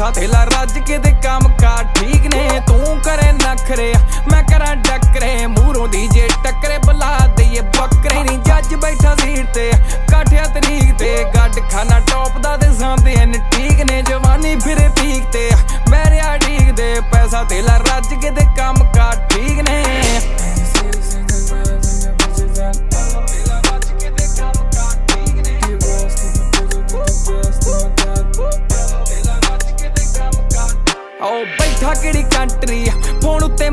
पैसा थेला रज के दे काम कार ठीक ने। तू करे नखरे मैं करा डकरे, मूरों दी जे टकरे बुला दईए बकरे नी। जज बैठा सीट ते काठिया तरीक ते, गड खाना टॉप दा ते सामने एन ठीक ने। जवानी फिरे पीक ते बैरिया ठीक दे, पैसा थेला रज के दे काम कार ठीक ने। बैठा केड़ी कंट्री फोन उत्ते